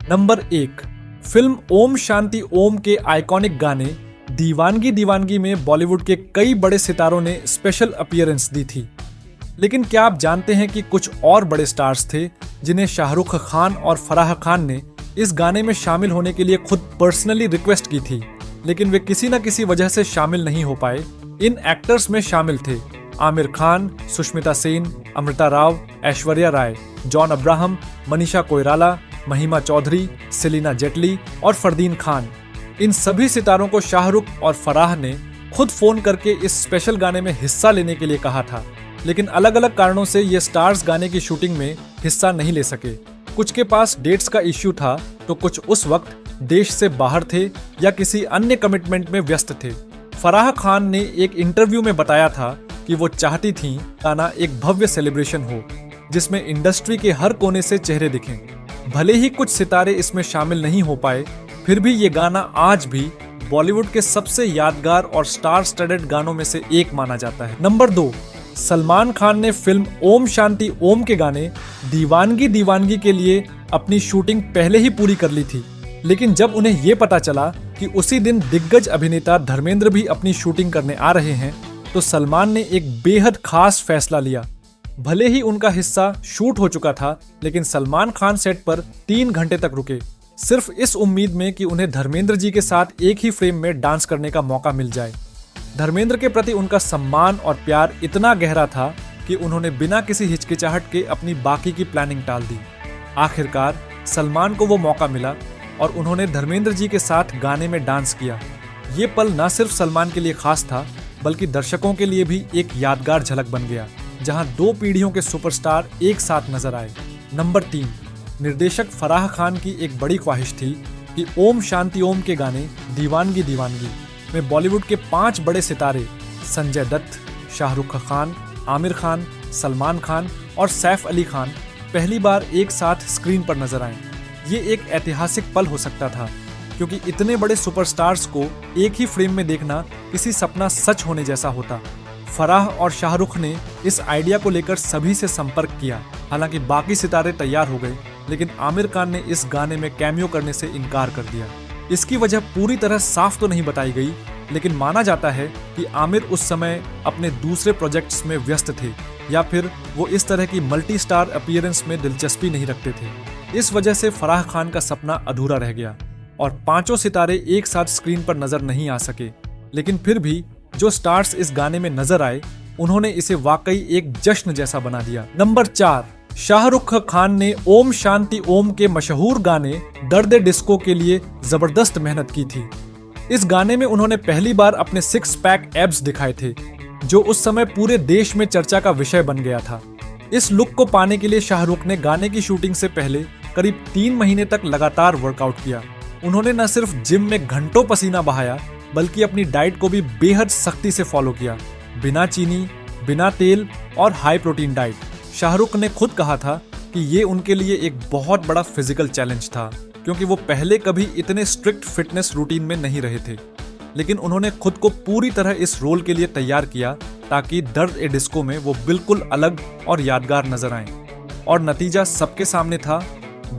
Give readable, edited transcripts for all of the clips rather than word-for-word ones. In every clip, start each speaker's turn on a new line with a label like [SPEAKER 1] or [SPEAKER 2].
[SPEAKER 1] Number 1, film Om Shanti Om के iconic गाने दीवानगी दीवानगी में बॉलीवुड के कई बड़े सितारों ने स्पेशल अपीयरेंस दी थी। लेकिन क्या आप जानते हैं कि कुछ और बड़े स्टार्स थे जिन्हें शाहरुख खान और फराह खान ने इस गाने में शामिल होने के लिए खुद पर्सनली रिक्वेस्ट की थी, लेकिन वे किसी न किसी वजह से शामिल नहीं हो पाए। इन एक्टर्स में शामिल थे आमिर खान, सुष्मिता सेन, अमृता राव, ऐश्वर्या राय, जॉन अब्राहम, मनीषा कोइराला, महिमा चौधरी, सेलिना जेटली और फरदीन खान। इन सभी सितारों को शाहरुख और फराह ने खुद फोन करके इस स्पेशल गाने में हिस्सा लेने के लिए कहा था, लेकिन अलग अलग कारणों से ये स्टार्स गाने की शूटिंग में हिस्सा नहीं ले सके। कुछ के पास डेट्स का इश्यू था तो कुछ उस वक्त देश से बाहर थे या किसी अन्य कमिटमेंट में व्यस्त थे। फराह खान ने एक इंटरव्यू में बताया था कि वो चाहती थीं गाना एक भव्य सेलिब्रेशन हो जिसमें इंडस्ट्री के हर कोने से चेहरे दिखें। भले ही कुछ सितारे इसमें शामिल नहीं हो पाए, फिर भी ये गाना आज भी बॉलीवुड के सबसे यादगार और स्टार स्टडेड गानों में से एक माना जाता है। नंबर 2, सलमान खान ने फिल्म ओम शांति ओम के गाने दीवानगी दीवानगी के लिए अपनी शूटिंग पहले ही पूरी कर ली थी, लेकिन जब उन्हें ये पता चला कि उसी दिन दिग्गज अभिनेता धर्मेंद्र भी अपनी शूटिंग करने आ रहे हैं, तो सलमान ने एक बेहद खास फैसला लिया। भले ही उनका हिस्सा शूट हो चुका था, लेकिन सलमान खान सेट पर 3 घंटे तक रुके, सिर्फ इस उम्मीद में कि उन्हें धर्मेंद्र जी के साथ एक ही फ्रेम में डांस करने का मौका मिल जाए। धर्मेंद्र के प्रति उनका सम्मान और प्यार इतना गहरा था कि उन्होंने बिना किसी हिचकिचाहट के अपनी बाकी की प्लानिंग टाल दी। आखिरकार सलमान को वो मौका मिला और उन्होंने धर्मेंद्र जी के साथ गाने में डांस किया। ये पल न सिर्फ सलमान के लिए खास था, बल्कि दर्शकों के लिए भी एक यादगार झलक बन गया, जहां 2 पीढ़ियों के सुपरस्टार एक साथ नजर आए। नंबर 3, निर्देशक फराह खान की एक बड़ी ख्वाहिश थी कि ओम शांति ओम के गाने दीवानगी दीवानगी में बॉलीवुड के 5 बड़े सितारे संजय दत्त, शाहरुख खान, आमिर खान, सलमान खान और सैफ अली खान पहली बार एक साथ स्क्रीन पर नजर आएं। ये एक ऐतिहासिक पल हो सकता था, क्योंकि इतने बड़े सुपरस्टार्स को एक ही फ्रेम में देखना किसी सपना सच होने जैसा होता। फराह और शाहरुख ने इस आइडिया को लेकर सभी से संपर्क किया। हालांकि बाकी सितारे तैयार हो गए, लेकिन आमिर खान ने इस गाने में कैमियो करने से इनकार कर दिया। इसकी वजह पूरी तरह साफ तो नहीं बताई गई, लेकिन माना जाता है कि आमिर उस समय अपने दूसरे प्रोजेक्ट्स में व्यस्त थे, या फिर वो इस तरह की मल्टी स्टार अपीयरेंस में दिलचस्पी नहीं रखते थे। इस वजह से फराह खान का सपना अधूरा रह गया और 5 सितारे एक साथ स्क्रीन पर नजर नहीं आ सके। लेकिन फिर भी जो स्टार्स इस गाने में नजर आए, उन्होंने इसे वाकई एक जश्न जैसा बना दिया। नंबर 4, शाहरुख खान ने ओम शांति ओम के मशहूर गाने दर्द डिस्को के लिए जबरदस्त मेहनत की थी। इस गाने में उन्होंने पहली बार अपने 6 पैक एब्स दिखाए थे, जो उस समय पूरे देश में चर्चा का विषय बन गया था। इस लुक को पाने के लिए शाहरुख ने गाने की शूटिंग से पहले करीब 3 महीने तक लगातार वर्कआउट किया। उन्होंने न सिर्फ जिम में घंटों पसीना बहाया, बल्कि अपनी डाइट को भी बेहद सख्ती से फॉलो किया। बिना चीनी, बिना तेल और हाई प्रोटीन डाइट। शाहरुख ने खुद कहा था कि ये उनके लिए एक बहुत बड़ा फिजिकल चैलेंज था, क्योंकि वो पहले कभी इतने स्ट्रिक्ट फिटनेस रूटीन में नहीं रहे थे। लेकिन उन्होंने खुद को पूरी तरह इस रोल के लिए तैयार किया ताकि दर्द ए डिस्को में वो बिल्कुल अलग और यादगार नजर आएं। और नतीजा सबके सामने था।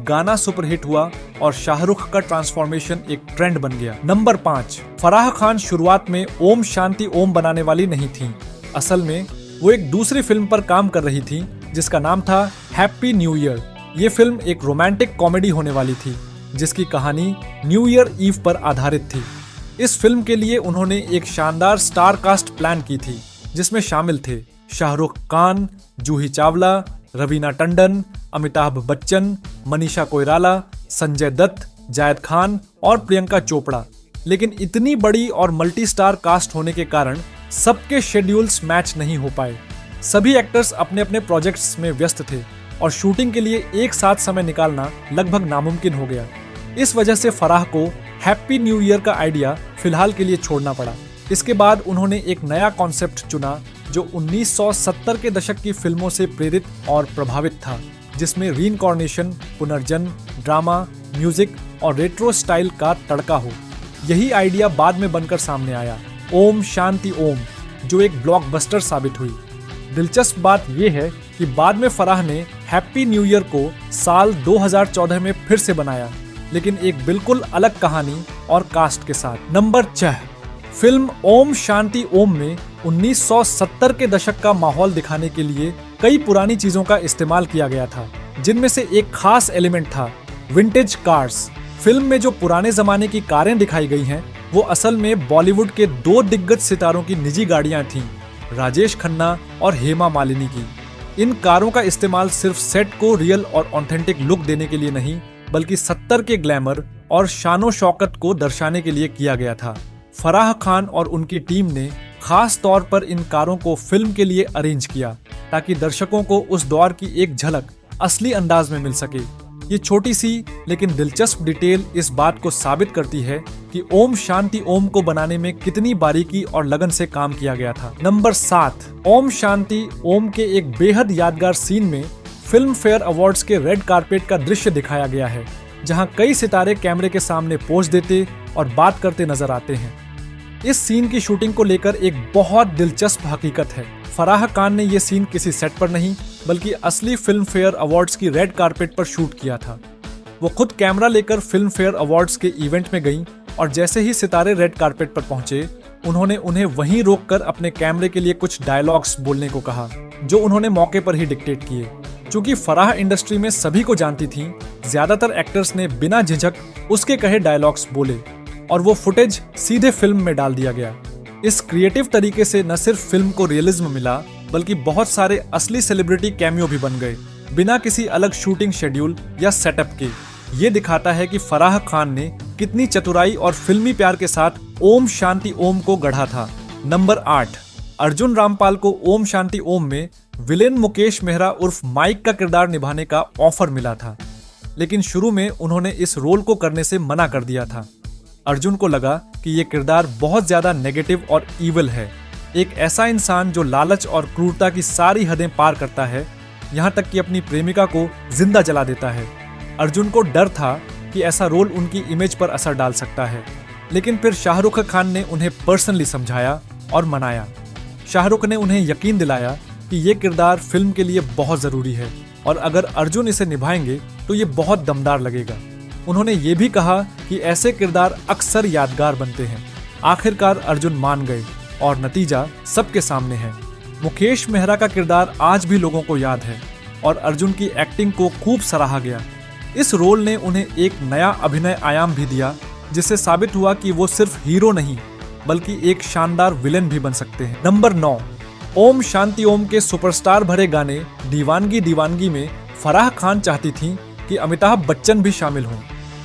[SPEAKER 1] गाना सुपरहिट हुआ और शाहरुख का ट्रांसफॉर्मेशन एक ट्रेंड बन गया। नंबर 5, फराह खान शुरुआत में ओम शांति ओम बनाने वाली नहीं थी। असल में वो एक दूसरी फिल्म पर काम कर रही थी जिसका नाम था हैप्पी न्यू ईयर। ये फिल्म एक रोमांटिक कॉमेडी होने वाली थी जिसकी कहानी न्यू ईयर ईव पर आधारित थी। इस फिल्म के लिए उन्होंने एक शानदार स्टार कास्ट प्लान की थी, जिसमें शामिल थे शाहरुख खान, जूही चावला, रवीना टंडन, अमिताभ बच्चन, मनीषा कोइराला, संजय दत्त, जायद खान और प्रियंका चोपड़ा। लेकिन इतनी बड़ी और मल्टी स्टार कास्ट होने के कारण सबके शेड्यूल्स मैच नहीं हो पाए। सभी एक्टर्स अपने अपने प्रोजेक्ट्स में व्यस्त थे और शूटिंग के लिए एक साथ समय निकालना लगभग नामुमकिन हो गया। इस वजह से फराह को हैप्पी न्यू ईयर का आइडिया फिलहाल के लिए छोड़ना पड़ा। इसके बाद उन्होंने एक नया कॉन्सेप्ट चुना जो 1970 के दशक की फिल्मों से प्रेरित और प्रभावित था, जिसमें रीइंकॉर्नेशन, पुनर्जन्म, ड्रामा, म्यूजिक और रेट्रो स्टाइल का तड़का हो। यही आइडिया बाद में बनकर सामने आया, ओम शांति ओम, जो एक ब्लॉकबस्टर साबित हुई। दिलचस्प बात यह है कि बाद में फराह ने हैप्पी न्यू ईयर को साल 2014 में फिर से बनाया, लेकिन एक बिल्कुल अलग कहानी और कास्ट के साथ। नंबर 6, फिल्म ओम शांति ओम में 1970 के दशक का माहौल दिखाने के लिए कई पुरानी चीजों का इस्तेमाल किया गया था, जिनमें से एक खास एलिमेंट था विंटेज कार्स। फिल्म में जो पुराने जमाने की कारें दिखाई गई हैं, वो असल में बॉलीवुड के 2 दिग्गज सितारों की निजी गाड़ियां थीं, राजेश खन्ना और हेमा मालिनी की। इन कारों का इस्तेमाल सिर्फ सेट को रियल और ऑथेंटिक लुक देने के लिए नहीं, बल्कि 70 के ग्लैमर और शानो शौकत को दर्शाने के लिए किया गया था। फराह खान और उनकी टीम ने खास तौर पर इन कारों को फिल्म के लिए अरेंज किया, ताकि दर्शकों को उस दौर की एक झलक असली अंदाज में मिल सके। ये छोटी सी लेकिन दिलचस्प डिटेल इस बात को साबित करती है कि ओम शांति ओम को बनाने में कितनी बारीकी और लगन से काम किया गया था। नंबर 7, ओम शांति ओम के एक बेहद यादगार सीन में फिल्म फेयर अवार्ड्स के रेड कारपेट का दृश्य दिखाया गया है, जहां कई सितारे कैमरे के सामने पोज देते और बात करते नजर आते हैं। इस सीन की शूटिंग को लेकर एक बहुत दिलचस्प हकीकत है। फराह खान ने यह सीन किसी सेट पर नहीं, बल्कि असली फिल्म फेयर अवार्ड्स की रेड कारपेट पर शूट किया था। वो खुद कैमरा लेकर फिल्म फेयर अवार्ड्स के इवेंट में गईं और जैसे ही सितारे रेड कारपेट पर पहुंचे, उन्होंने उन्हें वहीं रोककर अपने कैमरे के लिए कुछ डायलॉग्स बोलने को कहा, जो उन्होंने मौके पर ही डिक्टेट किए। चूंकि फराह इंडस्ट्री में सभी को जानती थीं, ज्यादातर एक्टर्स ने बिना झिझक उसके कहे डायलॉग्स बोले और वो फुटेज सीधे फिल्म में डाल दिया गया। इस क्रिएटिव तरीके से न सिर्फ फिल्म को रियलिज्म मिला, बल्कि बहुत सारे असली सेलिब्रिटी कैमियो भी बन गए, बिना किसी अलग शूटिंग शेड्यूल या सेटअप के। ये दिखाता है कि फराह खान ने कितनी चतुराई और फिल्मी प्यार के साथ ओम शांति ओम को गढ़ा था। नंबर 8, अर्जुन रामपाल को ओम शांति ओम में विलेन मुकेश मेहरा उर्फ माइक का किरदार निभाने का ऑफर मिला था, लेकिन शुरू में उन्होंने इस रोल को करने से मना कर दिया था। अर्जुन को लगा कि ये किरदार बहुत ज्यादा नेगेटिव और ईविल है, एक ऐसा इंसान जो लालच और क्रूरता की सारी हदें पार करता है, यहाँ तक कि अपनी प्रेमिका को जिंदा जला देता है। अर्जुन को डर था कि ऐसा रोल उनकी इमेज पर असर डाल सकता है, लेकिन फिर शाहरुख खान ने उन्हें पर्सनली समझाया और मनाया। शाहरुख ने उन्हें यकीन दिलाया कि ये किरदार फिल्म के लिए बहुत जरूरी है और अगर अर्जुन इसे निभाएंगे तो ये बहुत दमदार लगेगा। उन्होंने ये भी कहा कि ऐसे किरदार अक्सर यादगार बनते हैं। आखिरकार अर्जुन मान गए और नतीजा सबके सामने है। मुकेश मेहरा का किरदार आज भी लोगों को याद है और अर्जुन की एक्टिंग को खूब सराहा गया। इस रोल ने उन्हें एक नया अभिनय आयाम भी दिया, जिससे साबित हुआ कि वो सिर्फ हीरो नहीं, बल्कि एक शानदार विलेन भी बन सकते हैं। नंबर 9, ओम शांति ओम के सुपरस्टार भरे गाने दीवानगी दीवानगी में फराह खान चाहती थीं कि अमिताभ बच्चन भी शामिल हों।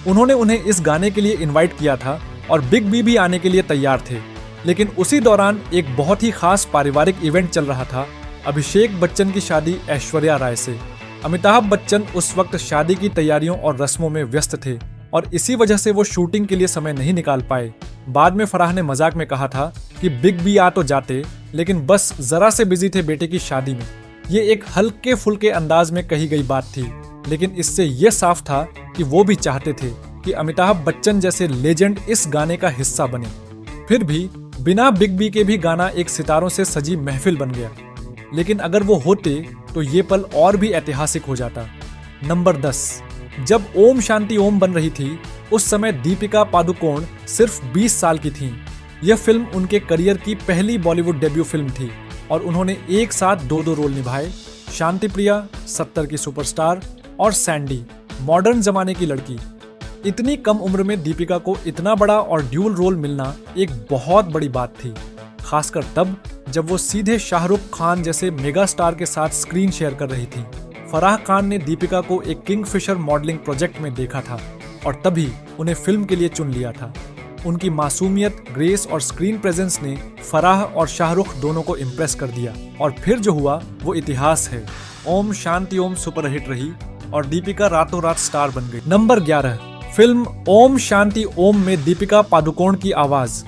[SPEAKER 1] उन्होंने उन्हें इस गाने के लिए इनवाइट किया था और बिग बी भी आने के लिए तैयार थे, लेकिन उसी दौरान एक बहुत ही खास पारिवारिक इवेंट चल रहा था, अभिषेक बच्चन की शादी ऐश्वर्या राय से। अमिताभ बच्चन उस वक्त शादी की तैयारियों और रस्मों में व्यस्त थे और इसी वजह से वो शूटिंग के लिए समय नहीं निकाल पाए। बाद में फराह ने मजाक में कहा था कि बिग बी आ तो जाते, लेकिन बस जरा से बिजी थे बेटे की शादी में। ये एक हल्के फुल्के अंदाज में कही गई बात थी, लेकिन इससे ये साफ था कि वो भी चाहते थे कि अमिताभ बच्चन जैसे लेजेंड इस गाने का हिस्सा बने। फिर भी बिना बिग बी के भी गाना एक सितारों से सजी महफिल बन गया, लेकिन अगर वो होते तो ये पल और भी ऐतिहासिक हो जाता। नंबर 10, जब ओम शांति ओम बन रही थी, उस समय दीपिका पादुकोण सिर्फ 20 साल की थीं। यह फिल्म उनके करियर की पहली बॉलीवुड डेब्यू फिल्म थी और उन्होंने एक साथ 2 रोल निभाए, शांति प्रिया 70 की सुपरस्टार और सैंडी मॉडर्न जमाने की लड़की। इतनी कम उम्र में दीपिका को इतना बड़ा और ड्यूल रोल मिलना एक बहुत बड़ी बात थी, खासकर तब जब वो सीधे शाहरुख खान जैसे मेगा स्टार के साथ स्क्रीन शेयर कर रही थी। फराह खान ने दीपिका को एक किंगफिशर मॉडलिंग प्रोजेक्ट में देखा था और तभी उन्हें फिल्म के लिए चुन लिया था। उनकी मासूमियत, ग्रेस और स्क्रीन प्रेजेंस ने फराह और शाहरुख दोनों को इम्प्रेस कर दिया और फिर जो हुआ वो इतिहास है। ओम शांति ओम सुपरहिट रही और दीपिका रातों रात स्टार बन गई। नंबर 11, फिल्म ओम शांति ओम में दीपिका पादुकोण की आवाज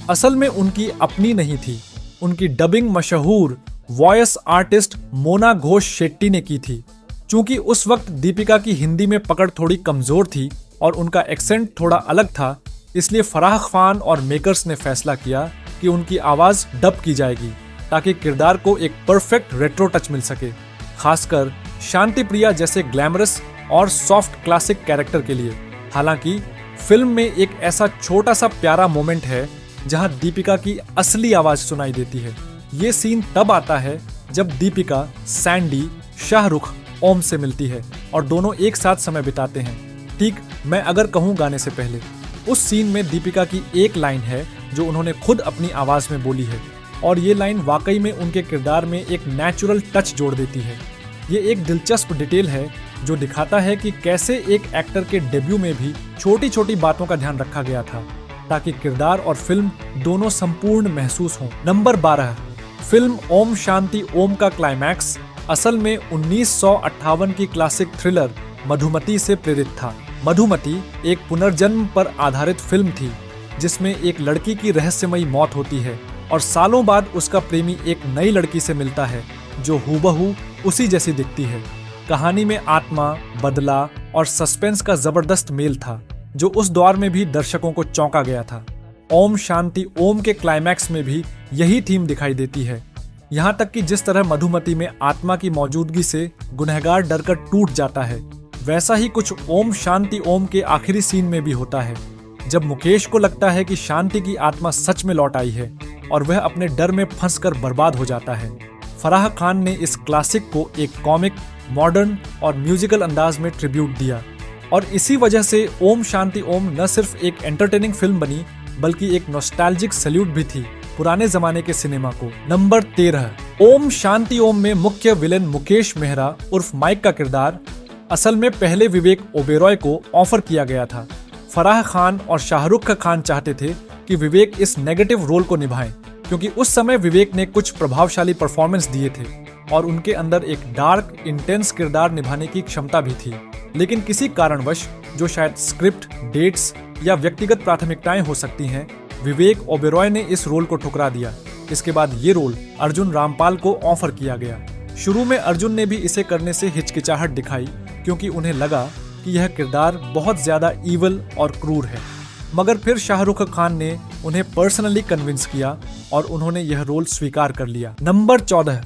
[SPEAKER 1] असल में उनकी अपनी नहीं थी। उनकी डबिंग मशहूर वॉइस आर्टिस्ट मोना घोष शेट्टी ने की थी। चूंकि उस वक्त दीपिका की हिंदी में पकड़ थोड़ी कमजोर थी और उनका एक्सेंट थोड़ा अलग था, इसलिए फराह खान और मेकर्स ने फैसला किया कि उनकी आवाज डब की जाएगी ताकि किरदार को एक परफेक्ट रेट्रो टच मिल सके, खासकर शांति प्रिया जैसे ग्लैमरस और सॉफ्ट क्लासिक कैरेक्टर के लिए। हालांकि फिल्म में एक ऐसा छोटा सा प्यारा मोमेंट है जहां दीपिका की असली आवाज सुनाई देती है। ये सीन तब आता है जब दीपिका सैंडी, शाहरुख, ओम से मिलती है और दोनों एक साथ समय बिताते हैं। ठीक मैं अगर कहूँ गाने से पहले, उस सीन में दीपिका की एक लाइन है जो उन्होंने खुद अपनी आवाज में बोली है और ये लाइन वाकई में उनके किरदार में एक नेचुरल टच जोड़ देती है। ये एक दिलचस्प डिटेल है जो दिखाता है कि कैसे एक एक्टर के डेब्यू में भी छोटी छोटी बातों का ध्यान रखा गया था ताकि किरदार और फिल्म दोनों संपूर्ण महसूस हों। नंबर 12, फिल्म ओम शांति ओम का क्लाइमैक्स असल में 1958 की क्लासिक थ्रिलर मधुमती से प्रेरित था। मधुमती एक पुनर्जन्म पर आधारित फिल्म थी जिसमें एक लड़की की रहस्यमयी मौत होती है और सालों बाद उसका प्रेमी एक नई लड़की से मिलता है जो हूबहू उसी जैसी दिखती है। कहानी में आत्मा, बदला और सस्पेंस का जबरदस्त मेल था जो उस दौर में भी दर्शकों को चौंका गया था। ओम शांति ओम के क्लाइमैक्स में भी यही थीम दिखाई देती है। यहाँ तक कि जिस तरह मधुमती में आत्मा की मौजूदगी से गुनहगार डरकर टूट जाता है, वैसा ही कुछ ओम शांति ओम के आखिरी सीन में भी होता है जब मुकेश को लगता है कि शांति की आत्मा सच में लौट आई है और वह अपने डर में फंसकर बर्बाद हो जाता है। फराह खान ने इस क्लासिक को एक कॉमिक, मॉडर्न और म्यूजिकल अंदाज में ट्रिब्यूट दिया और इसी वजह से ओम शांति ओम न सिर्फ एक एंटरटेनिंग फिल्म बनी बल्कि एक नॉस्टैल्जिक सैल्यूट भी थी पुराने जमाने के सिनेमा को। नंबर 13, ओम शांति ओम में मुख्य विलेन मुकेश मेहरा उर्फ माइक का किरदार असल में पहले विवेक ओबेरॉय को ऑफर किया गया था। फराह खान और शाहरुख खान चाहते थे कि विवेक इस नेगेटिव रोल को निभाएं क्योंकि उस समय विवेक ने कुछ प्रभावशाली परफॉर्मेंस दिए थे और उनके अंदर एक डार्क, इंटेंस किरदार निभाने की क्षमता भी थी। लेकिन किसी कारणवश, जो शायद स्क्रिप्ट, डेट्स या व्यक्तिगत प्राथमिकताएं हो सकती हैं, विवेक ओबेरॉय ने इस रोल को ठुकरा दिया। इसके बाद ये रोल अर्जुन रामपाल को ऑफर किया गया। शुरू में अर्जुन ने भी इसे करने से हिचकिचाहट दिखाई क्योंकि उन्हें लगा कि यह किरदार बहुत ज्यादा ईवल और क्रूर है, मगर फिर शाहरुख खान ने उन्हें पर्सनली कन्विंस किया और उन्होंने यह रोल स्वीकार कर लिया। नंबर 14,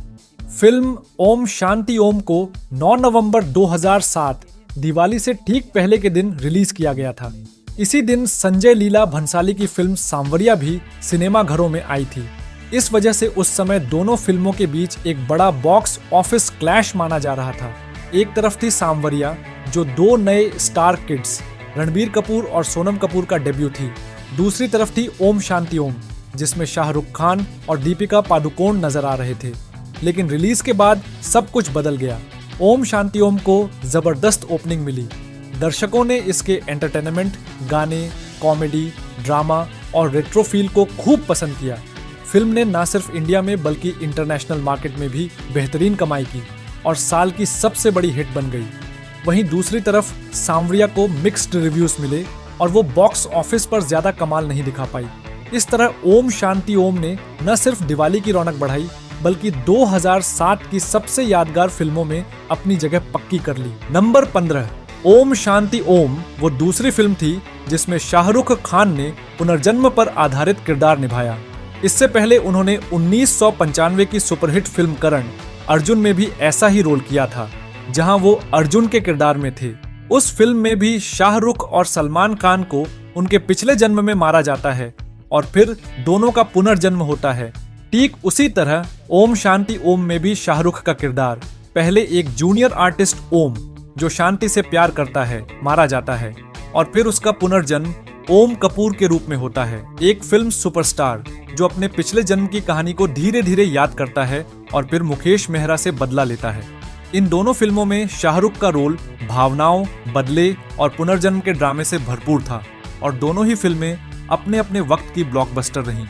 [SPEAKER 1] फिल्म ओम शांति ओम को 9 नवंबर 2007 दिवाली से ठीक पहले के दिन रिलीज किया गया था। इसी दिन संजय लीला भंसाली की फिल्म सांवरिया भी सिनेमा घरों में आई थी। इस वजह से उस समय दोनों फिल्मों के बीच एक बड़ा बॉक्स ऑफिस क्लैश माना जा रहा था। एक तरफ थी सांवरिया जो 2 नए स्टार किड्स रणबीर कपूर और सोनम कपूर का डेब्यू थी। दूसरी तरफ थी ओम शांति ओम जिसमें शाहरुख खान और दीपिका पादुकोण नजर आ रहे थे। लेकिन रिलीज के बाद सब कुछ बदल गया। ओम शांति ओम को जबरदस्त ओपनिंग मिली। दर्शकों ने इसके एंटरटेनमेंट, गाने, कॉमेडी, ड्रामा और रेट्रो फील को खूब पसंद किया। फिल्म ने न सिर्फ इंडिया में बल्कि इंटरनेशनल मार्केट में भी बेहतरीन कमाई की और साल की सबसे बड़ी हिट बन गई। वहीं दूसरी तरफ सांवरिया को मिक्स्ड रिव्यूज मिले और वो बॉक्स ऑफिस पर ज्यादा कमाल नहीं दिखा पाई। इस तरह ओम शांति ओम ने न सिर्फ दिवाली की रौनक बढ़ाई बल्कि 2007 की सबसे यादगार फिल्मों में अपनी जगह पक्की कर ली। नंबर 15, ओम शांति ओम वो दूसरी फिल्म थी जिसमें शाहरुख खान ने पुनर्जन्म पर आधारित किरदार निभाया। इससे पहले उन्होंने 1995 की सुपरहिट फिल्म करण अर्जुन में भी ऐसा ही रोल किया था जहां वो अर्जुन के किरदार में थे। उस फिल्म में भी शाहरुख और सलमान खान को उनके पिछले जन्म में मारा जाता है और फिर दोनों का पुनर्जन्म होता है। ठीक उसी तरह ओम शांति ओम में भी शाहरुख का किरदार पहले एक जूनियर आर्टिस्ट ओम जो शांति से प्यार करता है मारा जाता है और फिर उसका पुनर्जन्म ओम कपूर के रूप में होता है, एक फिल्म सुपरस्टार जो अपने पिछले जन्म की कहानी को धीरे धीरे याद करता है और फिर मुकेश मेहरा से बदला लेता है। इन दोनों फिल्मों में शाहरुख का रोल भावनाओं, बदले और पुनर्जन्म के ड्रामे से भरपूर था और दोनों ही फिल्में अपने अपने वक्त की ब्लॉकबस्टर रहीं।